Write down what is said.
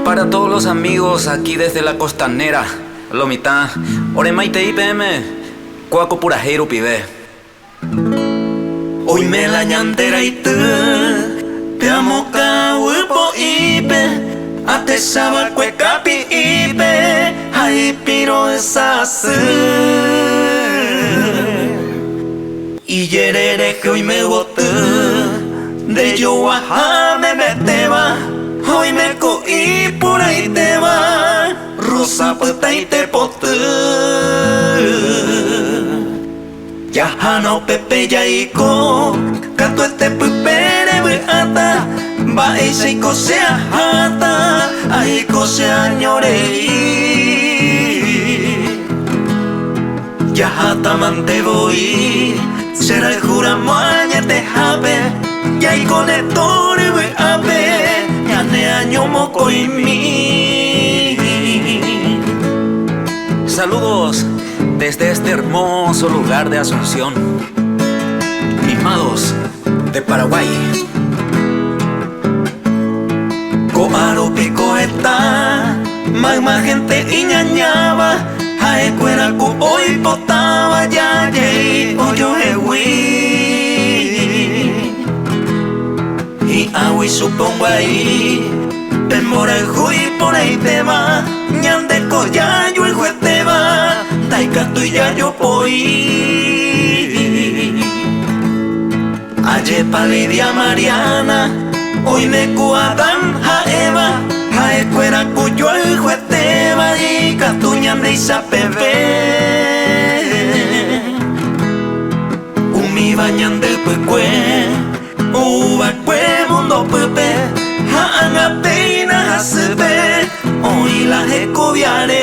Para todos los amigos aquí desde la costanera, Lomita, Oremaite IPM, Cuaco Purajero Pibe. Hoy me la ñandera y te amo cahuipo ipe, ate saba cuecapi ipe, ay piro esas. Y yerere que hoy me boté, de yo ajá me meteba, hoy me coí por ahí te va, rosa puta y te poté. Ya no pepe ya iko, kato este pipere beata, ba ese kosea hata, ai kosea ñorei. Ya hata mante voy, será el juramoaña te jabe, ya y conectore beabe, ya ne año moco y mi. Saludos desde este hermoso lugar de Asunción, mimados de Paraguay. Coaro pico está, magma gente iñañaba, ae cuera cu hoy potaba ya yei oyo ewi. Y agui supongo ahí, temora el jui por ahí te va, ñande coyayo el juez te va, taika tu ya yo poi. Aye palidia Mariana, hoy me cuadan a Eva, a escuera cuyo el juez te va y catuñan de Isapebe. Umi bañan del cuecue, uva cue mundo pepe, a anga peina a sebe, hoy la jecoviare.